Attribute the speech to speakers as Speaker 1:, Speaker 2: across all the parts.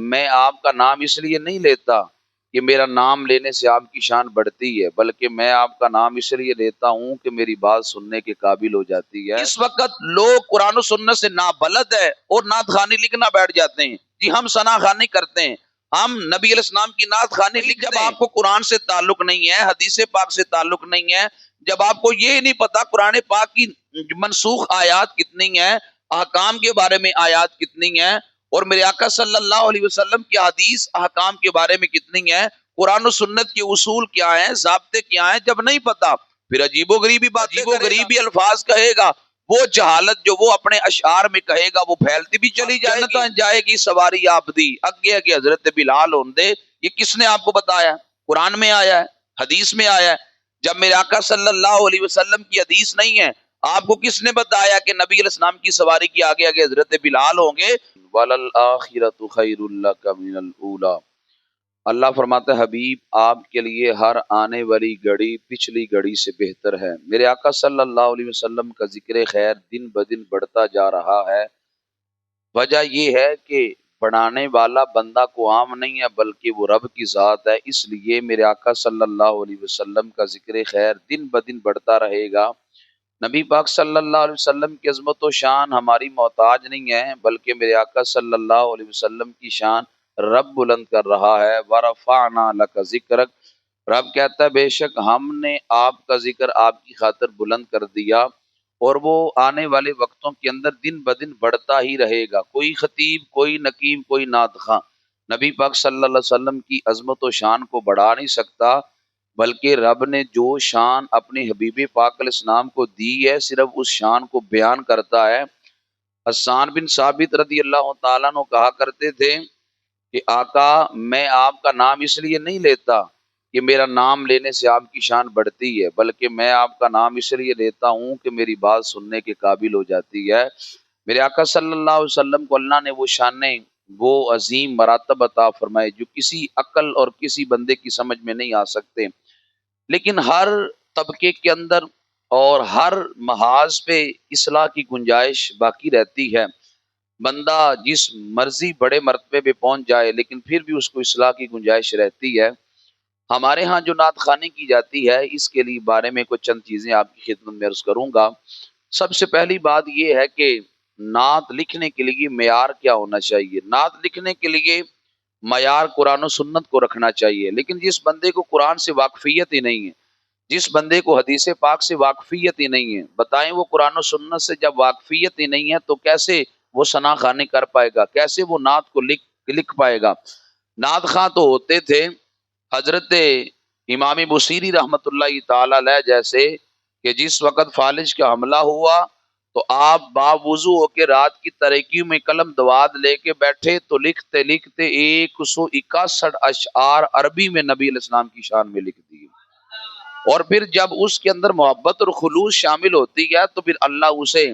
Speaker 1: میں آپ کا نام اس لیے نہیں لیتا کہ میرا نام لینے سے آپ کی شان بڑھتی ہے، بلکہ میں آپ کا نام اس لیے لیتا ہوں کہ میری بات سننے کے قابل ہو جاتی ہے۔ اس وقت لوگ قرآن و سنت سے نابلد ہے اور نعت خوانی لکھنا بیٹھ جاتے ہیں۔ جی ہم ثنا خوانی کرتے ہیں، ہم نبی علیہ السلام کی نعت خوانی لکھتے ہیں۔ جب آپ کو قرآن سے تعلق نہیں ہے، حدیث پاک سے تعلق نہیں ہے، جب آپ کو یہ نہیں پتا قرآن پاک کی منسوخ آیات کتنی ہیں، احکام کے بارے میں آیات کتنی ہیں، اور میرے آقا صلی اللہ علیہ وسلم کی حدیث احکام کے بارے میں کتنی ہے، قرآن و سنت کے اصول کیا ہیں، ضابطے کیا ہیں، جب نہیں پتا پھر عجیب و غریبی باتیں، عجیب و غریبی الفاظ کہے گا، وہ جہالت جو وہ اپنے اشعار میں کہے گا وہ پھیلتی بھی چلی جائے گی۔ جنت جائے گی سواری آپ دی، اگے اگے حضرت بلال ہوندے، یہ کس نے آپ کو بتایا؟ قرآن میں آیا ہے، حدیث میں آیا ہے۔ جب میرے آقا صلی اللہ علیہ وسلم کی حدیث نہیں ہے، آپ کو کس نے بتایا کہ نبی علیہ السلام کی سواری کی آگے آگے حضرت بلال ہوں گے؟ وَلَلْآخِرَةُ خَيْرٌ لَكَ مِنَ الْأُولَىٰ۔ اللہ فرماتا ہے حبیب آپ کے لیے ہر آنے والی گھڑی پچھلی گھڑی سے بہتر ہے۔ میرے آقا صلی اللہ علیہ وسلم کا ذکر خیر دن بدن بڑھتا جا رہا ہے۔ وجہ یہ ہے کہ بڑھانے والا بندہ کو عام نہیں ہے بلکہ وہ رب کی ذات ہے، اس لیے میرے آقا صلی اللہ علیہ وسلم کا ذکر خیر دن بدن بڑھتا رہے گا۔ نبی پاک صلی اللہ علیہ وسلم کی عظمت و شان ہماری محتاج نہیں ہے بلکہ میرے آقا صلی اللہ علیہ وسلم کی شان رب بلند کر رہا ہے۔ وَرَفَعْنَا لَكَ ذِكْرَكَ، رب کہتا ہے بے شک ہم نے آپ کا ذکر آپ کی خاطر بلند کر دیا، اور وہ آنے والے وقتوں کے اندر دن بدن بڑھتا ہی رہے گا۔ کوئی خطیب، کوئی نقیب، کوئی نعت خواں نبی پاک صلی اللہ علیہ وسلم کی عظمت و شان کو بڑھا نہیں سکتا، بلکہ رب نے جو شان اپنے حبیب پاک علیہ السلام کو دی ہے صرف اس شان کو بیان کرتا ہے۔ حسان بن ثابت رضی اللہ تعالیٰ عنہ کہا کرتے تھے کہ آقا میں آپ کا نام اس لیے نہیں لیتا کہ میرا نام لینے سے آپ کی شان بڑھتی ہے، بلکہ میں آپ کا نام اس لیے لیتا ہوں کہ میری بات سننے کے قابل ہو جاتی ہے۔ میرے آقا صلی اللہ علیہ وسلم کو اللہ نے وہ شانیں، وہ عظیم مراتب عطا فرمائے جو کسی عقل اور کسی بندے کی سمجھ میں نہیں آ سکتے، لیکن ہر طبقے کے اندر اور ہر محاذ پہ اصلاح کی گنجائش باقی رہتی ہے۔ بندہ جس مرضی بڑے مرتبے پہ پہنچ جائے لیکن پھر بھی اس کو اصلاح کی گنجائش رہتی ہے۔ ہمارے ہاں جو نعت خوانی کی جاتی ہے اس کے لیے بارے میں کچھ چند چیزیں آپ کی خدمت میں عرض کروں گا۔ سب سے پہلی بات یہ ہے کہ نعت لکھنے کے لیے معیار کیا ہونا چاہیے۔ نعت لکھنے کے لیے معیار قرآن و سنت کو رکھنا چاہیے، لیکن جس بندے کو قرآن سے واقفیت ہی نہیں ہے، جس بندے کو حدیث پاک سے واقفیت ہی نہیں ہے، بتائیں وہ قرآن و سنت سے جب واقفیت ہی نہیں ہے تو کیسے وہ ثنا خوانی کر پائے گا، کیسے وہ نعت کو لکھ پائے گا۔ نعت خواں تو ہوتے تھے حضرت امام بصیری رحمت اللہ تعالی علیہ جیسے، کہ جس وقت فالج کا حملہ ہوا تو آپ باوضو ہو کے رات کی تاریکی میں قلم دواد لے کے بیٹھے تو لکھتے لکھتے 161 اشعار عربی میں نبی علیہ السلام کی شان میں لکھ دیے، اور پھر جب اس کے اندر محبت اور خلوص شامل ہوتی ہے تو پھر اللہ اسے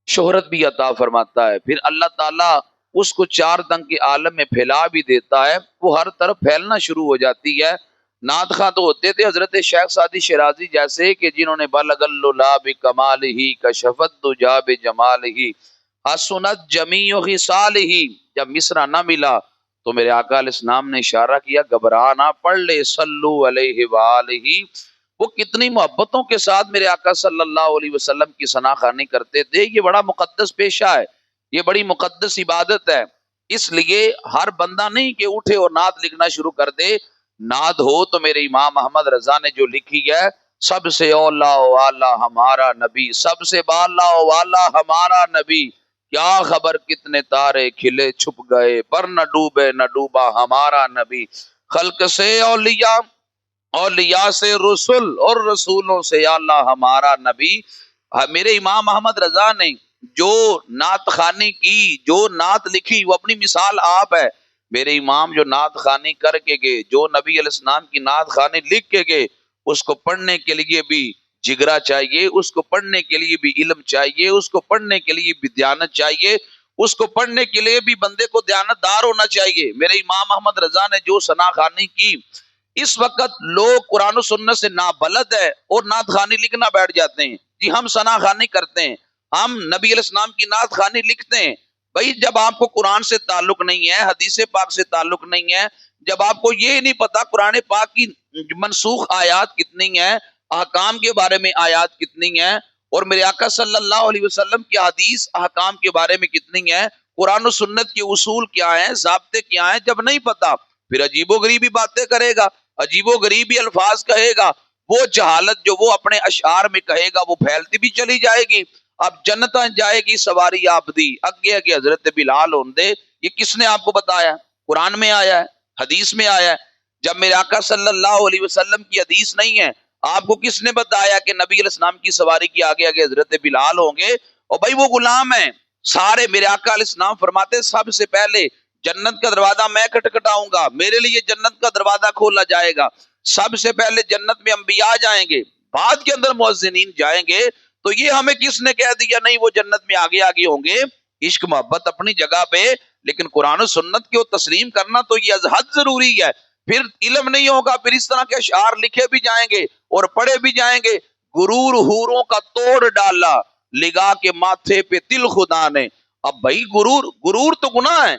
Speaker 1: شہرت بھی عطا فرماتا ہے، پھر اللہ تعالیٰ اس کو 4 دنگ کے عالم میں پھیلا بھی دیتا ہے، وہ ہر طرف پھیلنا شروع ہو جاتی ہے۔ نعت خواں تو ہوتے تھے حضرت شیخ سعدی شیرازی جیسے کہ جنہوں نے بلغ العلا بکمالہ کشف الدجا بجمالہ حسنت جمیع خصالہ، جب مصرع نہ ملا تو میرے آقا علیہ السلام نے اشارہ کیا گھبرانا، پڑھ لے صلو علیہ وآلہ۔ وہ کتنی محبتوں کے ساتھ میرے آقا صلی اللہ علیہ وسلم کی ثنا خوانی کرتے تھے۔ یہ بڑا مقدس پیشہ ہے، یہ بڑی مقدس عبادت ہے، اس لیے ہر بندہ نہیں کہ اٹھے اور نعت لکھنا شروع کر دے۔ نعت ہو تو میرے امام احمد رضا نے جو لکھی ہے، سب سے اولا والا ہمارا نبی، سب سے بالا والا ہمارا نبی، کیا خبر کتنے تارے کھلے چھپ گئے، پر نہ ڈوبے نہ ڈوبا ہمارا نبی، خلق سے اولیاء، اولیاء سے رسول، اور رسولوں سے یا اللہ ہمارا نبی۔ میرے امام احمد رضا نے جو نعت خوانی کی، جو نعت لکھی، وہ اپنی مثال آپ ہے۔ میرے امام جو نعت خوانی کر کے گئے، جو نبی علیہ السلام کی نعت خوانی لکھ کے گئے، اس کو پڑھنے کے لیے بھی جگرا چاہیے، اس کو پڑھنے کے لیے بھی علم چاہیے، اس کو پڑھنے کے لیے بھی دیانت چاہیے، اس کو پڑھنے کے لیے بھی بندے کو دیانت دار ہونا چاہیے۔ میرے امام احمد رضا نے جو ثنا خوانی کی، اس وقت لوگ قرآن و سنت سے نابلد ہے اور نعت خوانی لکھنا بیٹھ جاتے ہیں۔ جی ہم ثنا خوانی کرتے ہیں، ہم نبی علیہ السلام کی نعت خوانی لکھتے ہیں، بھائی جب آپ کو قرآن سے تعلق نہیں ہے، حدیث پاک سے تعلق نہیں ہے، جب آپ کو یہ نہیں پتا قرآن پاک کی منسوخ آیات کتنی ہیں، احکام کے بارے میں آیات کتنی ہیں، اور میرے آقا صلی اللہ علیہ وسلم کی حدیث احکام کے بارے میں کتنی ہیں، قرآن و سنت کے اصول کیا ہیں، ضابطے کیا ہیں، جب نہیں پتا پھر عجیب و غریبی باتیں کرے گا، عجیب و غریبی الفاظ کہے گا، وہ جہالت جو وہ اپنے اشعار میں کہے گا وہ پھیلتی بھی چلی جائے گی۔ اب جنت جائے گی سواری آپ دی، اگے اگے حضرت بلال ہوندے، یہ کس نے آپ کو بتایا؟ قرآن میں آیا ہے، حدیث میں آیا ہے۔ جب میرے آقا صلی اللہ علیہ وسلم کی حدیث نہیں ہے، آپ کو کس نے بتایا کہ نبی علیہ السلام کی سواری کی آگے آگے حضرت بلال ہوں گے؟ اور بھائی وہ غلام ہیں سارے، میرے آقا علیہ السلام فرماتے سب سے پہلے جنت کا دروازہ میں کھٹکھٹاؤں گا، میرے لیے جنت کا دروازہ کھولا جائے گا، سب سے پہلے جنت میں انبیاء جائیں گے، بعد کے اندر مؤذنین جائیں گے۔ تو یہ ہمیں کس نے کہہ دیا نہیں وہ جنت میں آگے آگے ہوں گے؟ عشق محبت اپنی جگہ پہ، لیکن قرآن و سنت کو تسلیم کرنا تو یہ از حد ضروری ہے۔ پھر علم نہیں ہوگا، پھر اس طرح کے اشعار لکھے بھی جائیں گے اور پڑھے بھی جائیں گے۔ غرور حوروں کا توڑ ڈالا، لگا کے ماتھے پہ تل خدا نے۔ اب بھائی غرور تو گناہ ہے،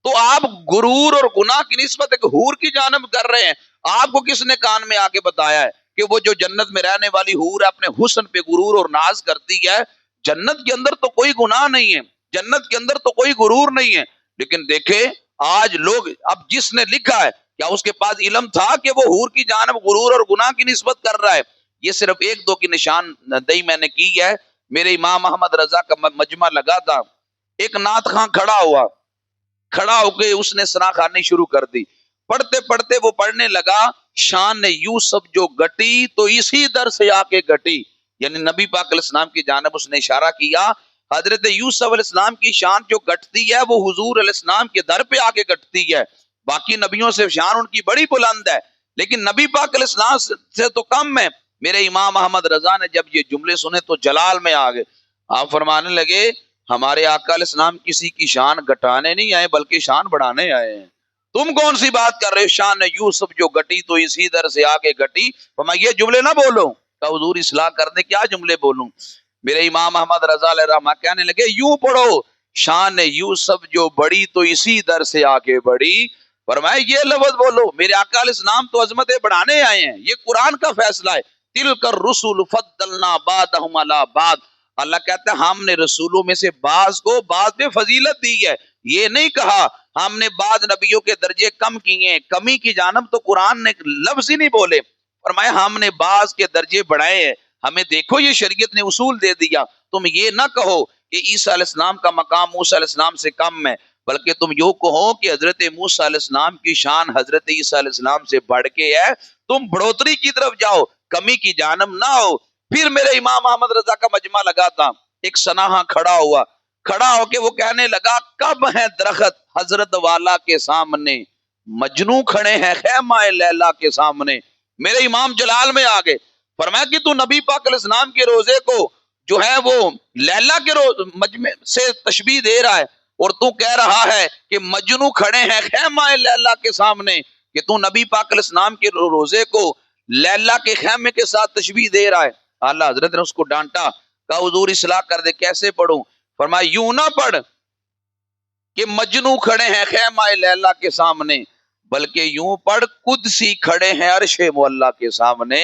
Speaker 1: تو آپ غرور اور گناہ کی نسبت ایک حور کی جانب کر رہے ہیں۔ آپ کو کس نے کان میں آ کے بتایا ہے کہ وہ جو جنت میں رہنے والی حور ہے اپنے حسن پہ غرور اور ناز کرتی ہے؟ جنت کے اندر تو کوئی گناہ نہیں ہے، جنت کے اندر تو کوئی غرور نہیں ہے۔ لیکن دیکھیں آج لوگ، اب جس نے لکھا ہے کیا اس کے پاس علم تھا کہ وہ حور کی جانب غرور اور گناہ کی نسبت کر رہا ہے؟ یہ صرف ایک دو کی نشان دہی میں نے کی ہے۔ میرے امام احمد رضا کا مجمع لگا تھا، ایک نعت خاں کھڑا ہو کے اس نے ثنا خوانی شروع کر دی، پڑھتے پڑھتے وہ پڑھنے لگا، شان یوسف جو گٹی تو اسی در سے آ کے گٹی، یعنی نبی پاک علیہ السلام کی جانب اس نے اشارہ کیا۔ حضرت یوسف علیہ السلام کی شان جو گٹتی ہے وہ حضور علیہ السلام کے در پہ آ کے گٹتی ہے۔ باقی نبیوں سے شان ان کی بڑی بلند ہے، لیکن نبی پاک علیہ السلام سے تو کم ہے۔ میرے امام احمد رضا نے جب یہ جملے سنے تو جلال میں آ گئے، آپ فرمانے لگے ہمارے آقا علیہ السلام کسی کی شان گھٹانے نہیں آئے بلکہ شان بڑھانے آئے ہیں۔ تم کون سی بات کر رہے ہو؟ شان یوسف جو گٹی تو اسی در سے آگے گٹی۔ میں یہ جملے نہ بولوں کہ حضور اصلاح کرنے کیا جملے بولوں؟ میرے امام احمد رضا علیہ رحمہ کہنے لگے یوں پڑھو، شان یوسف جو بڑی تو اسی در سے آگے بڑی۔ فرمایا یہ لفظ بولو، میرے آقا علیہ السلام تو عظمتیں بڑھانے آئے ہیں، یہ قرآن کا فیصلہ ہے۔ تلک الرسل فضلنا بعضهم علی بعض، اللہ کہتا ہے ہم نے رسولوں میں سے بعض کو بعض پہ فضیلت دی ہے، یہ نہیں کہا ہم نے بعض نبیوں کے درجے کم کیے، کمی کی جانب تو قرآن نے لفظ ہی نہیں بولے، فرمایا ہم نے بعض کے درجے بڑھائے ہیں، ہمیں دیکھو یہ شریعت نے اصول دے دیا، تم یہ نہ کہو کہ عیسیٰ علیہ السلام کا مقام موسیٰ علیہ السلام سے کم ہے، بلکہ تم یوں کہو کہ حضرت موسیٰ علیہ السلام کی شان حضرت عیسیٰ علیہ السلام سے بڑھ کے ہے، تم بڑھوتری کی طرف جاؤ، کمی کی جانب نہ ہو۔ پھر میرے امام احمد رضا کا مجمع لگا تھا، ایک سناہا کھڑا ہو کے وہ کہنے لگا کب ہے درخت حضرت والا کے سامنے، مجنو کھڑے ہیں خیمہ لیلا کے سامنے۔ میرے امام جلال میں آ گئے، فرمایا کہ تو نبی پاک علیہ السلام کے روزے کو جو ہے وہ لیلا کے مجمع سے تشبیہ دے رہا ہے، اور تو کہہ رہا ہے کہ مجنو کھڑے ہیں خیمہ لیلا کے سامنے، کہ تو نبی پاک علیہ السلام کے روزے کو لیلا کے خیمے کے ساتھ تشبیہ دے رہا ہے۔ اللہ حضرت نے اس کو ڈانٹا، کہا حضور اصلاح کر دے، کیسے پڑھوں؟ فرمایا یوں نہ پڑھ کہ مجنو کھڑے ہیں خیمہ لیلا کے سامنے، بلکہ یوں پڑھ قدسی کھڑے ہیں عرش معلا کے سامنے۔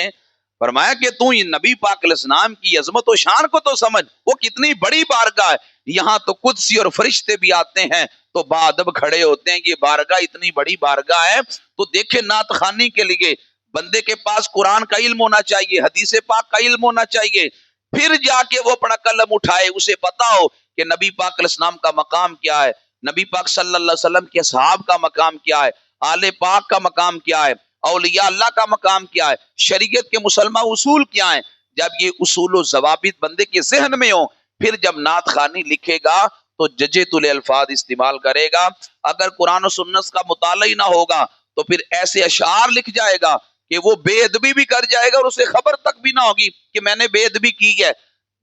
Speaker 1: فرمایا کہ تو یہ نبی پاک علیہ السلام کی عظمت و شان کو تو سمجھ، وہ کتنی بڑی بارگاہ ہے، یہاں تو قدسی اور فرشتے بھی آتے ہیں تو بادب کھڑے ہوتے ہیں، یہ بارگاہ اتنی بڑی بارگاہ ہے۔ تو دیکھیں نعت خوانی کے لیے بندے کے پاس قرآن کا علم ہونا چاہیے، حدیث پاک کا علم ہونا چاہیے، پھر جا کے وہ اپنا قلم اٹھائے، اسے پتا ہو کہ نبی پاک علیہ السلام کا مقام کیا ہے، نبی پاک صلی اللہ علیہ وسلم کے اصحاب کا مقام کیا ہے، آل پاک کا مقام کیا ہے، اولیاء اللہ کا مقام کیا ہے، شریعت کے مسلمہ اصول کیا ہیں۔ جب یہ اصول و ضوابط بندے کے ذہن میں ہوں، پھر جب نعت خوانی لکھے گا تو ججے تلے الفاظ استعمال کرے گا۔ اگر قرآن و سنت کا مطالعہ ہی نہ ہوگا تو پھر ایسے اشعار لکھ جائے گا کہ وہ بے ادبی بھی کر جائے گا اور اسے خبر تک بھی نہ ہوگی کہ میں نے بے ادبی کی ہے۔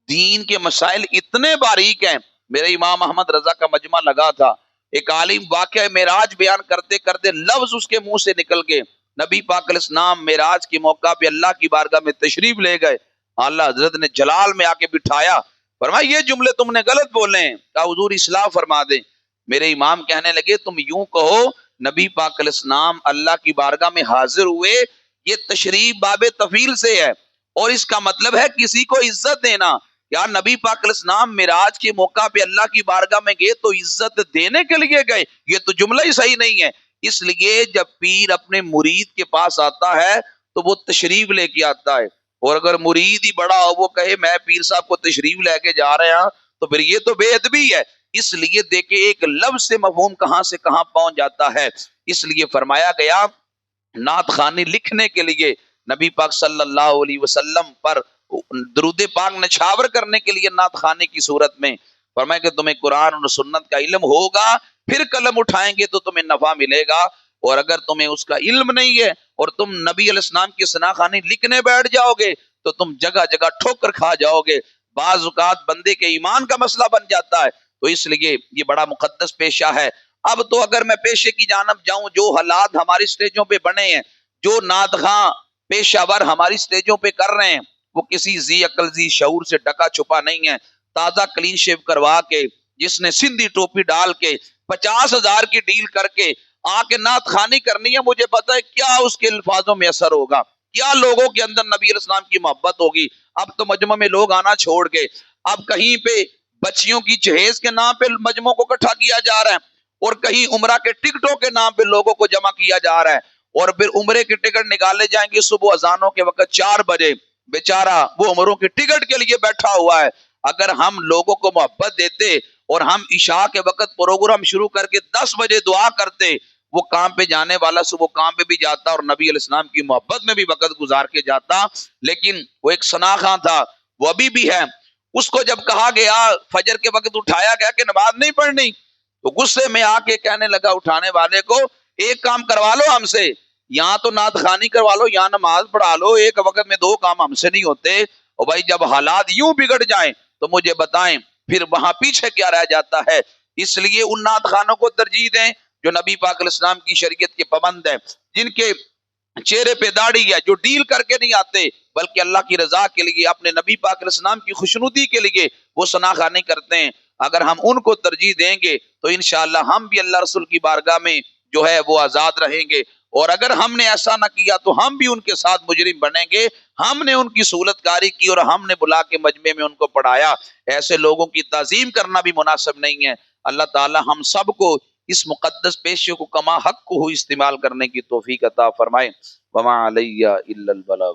Speaker 1: دین کے مسائل اتنے باریک ہیں۔ میرے امام احمد رضا کا مجمع لگا تھا، ایک عالم واقعہ معراج بیان کرتے کرتے لفظ اس کے منہ سے نکل گئے، نبی پاک علیہ السلام معراج کے موقع پہ اللہ کی بارگاہ میں تشریف لے گئے، اللہ حضرت نے جلال میں آ کے بٹھایا، فرمایا یہ جملے تم نے غلط بولے ہیں. کہا حضور اصلاح فرما دیں. میرے امام کہنے لگے تم یوں کہو نبی پاک علیہ السلام اللہ کی بارگاہ میں حاضر ہوئے، یہ تشریف باب تفیل سے ہے، اور اس کا مطلب ہے کسی کو عزت دینا. یا نبی پاک علیہ السلام معراج کے موقع پہ اللہ کی بارگاہ میں گئے تو عزت دینے کے لیے گئے؟ یہ تو جملہ ہی صحیح نہیں ہے. اس لیے جب پیر اپنے مرید کے پاس آتا ہے تو وہ تشریف لے کے آتا ہے، اور اگر مرید ہی بڑا ہو وہ کہے میں پیر صاحب کو تشریف لے کے جا رہے ہیں تو پھر یہ تو بے ادبی ہے. اس لیے دیکھیں ایک لفظ سے مفہوم کہاں سے کہاں پہنچ جاتا ہے. اس لیے فرمایا گیا نعت خوانی لکھنے کے لیے نبی پاک صلی اللہ علیہ وسلم پر درود پاک نچھاور کرنے کے لیے نعت خوانی کی صورت میں فرمایا کہ تمہیں قرآن اور سنت کا علم ہوگا پھر قلم اٹھائیں گے تو تمہیں نفع ملے گا، اور اگر تمہیں اس کا علم نہیں ہے اور تم نبی علیہ السلام کی ثنا خوانی لکھنے بیٹھ جاؤ گے تو تم جگہ جگہ ٹھوکر کھا جاؤ گے. بعض اوقات بندے کے ایمان کا مسئلہ بن جاتا ہے، تو اس لیے یہ بڑا مقدس پیشہ ہے. اب تو اگر میں پیشے کی جانب جاؤں، جو حالات ہماری سٹیجوں پہ بنے ہیں، جو نعت خواں پیشہ ور ہماری سٹیجوں پہ کر رہے ہیں، وہ کسی ذی عقل ذی شعور سے ڈکا چھپا نہیں ہے. تازہ کلین شیو کروا کے، جس نے سندھی ٹوپی ڈال کے 50,000 کی ڈیل کر کے آ کے نعت خوانی کرنی ہے، مجھے پتا ہے کیا اس کے الفاظوں میں اثر ہوگا، کیا لوگوں کے اندر نبی علیہ السلام کی محبت ہوگی. اب تو مجمع میں لوگ آنا چھوڑ گئے، اب کہیں پہ بچیوں کی جہیز کے نام پہ مجمعوں کو اکٹھا کیا جا رہا ہے، اور کہیں عمرہ کے ٹکٹوں کے نام پہ لوگوں کو جمع کیا جا رہا ہے، اور پھر عمرے کے ٹکٹ نکالے جائیں گے صبح اذانوں کے وقت 4 بجے. بیچارہ وہ عمروں کے ٹکٹ کے لیے بیٹھا ہوا ہے. اگر ہم لوگوں کو محبت دیتے اور ہم عشاء کے وقت پروگرام شروع کر کے 10 بجے دعا کرتے، وہ کام پہ جانے والا صبح کام پہ بھی جاتا اور نبی علیہ السلام کی محبت میں بھی وقت گزار کے جاتا. لیکن وہ ایک ثنا خواں تھا، وہ ابھی بھی ہے. اس کو جب کہا گیا فجر کے وقت اٹھایا گیا کہ نماز نہیں پڑھنی، تو غصے میں آ کے کہنے لگا اٹھانے والے کو ایک کام کروا لو ہم سے، یہاں تو نعت خوانی کروا لو، یہاں نماز پڑھا لو، ایک وقت میں 2 کام ہم سے نہیں ہوتے. اور بھائی جب حالات یوں بگڑ جائیں تو مجھے بتائیں پھر وہاں پیچھے کیا رہ جاتا ہے. اس لیے ان نعت خوانوں کو ترجیح دیں جو نبی پاک علیہ السلام کی شریعت کے پابند ہیں، جن کے چہرے پہ داڑھی ہے، جو ڈیل کر کے نہیں آتے بلکہ اللہ کی رضا کے لیے، اپنے نبی پاک علیہ السلام کی خوشنودی کے لیے وہ ثنا خوانی کرتے ہیں. اگر ہم ان کو ترجیح دیں گے تو انشاءاللہ ہم بھی اللہ رسول کی بارگاہ میں جو ہے وہ آزاد رہیں گے. اور اگر ہم نے ایسا نہ کیا تو ہم بھی ان کے ساتھ مجرم بنیں گے. ہم نے ان کی سہولت کاری کی اور ہم نے بلا کے مجمع میں ان کو پڑھایا، ایسے لوگوں کی تعظیم کرنا بھی مناسب نہیں ہے. اللہ تعالی ہم سب کو اس مقدس پیشے کو کما حق کو استعمال کرنے کی توفیق عطا فرمائے. وما علیہ الا البلاغ.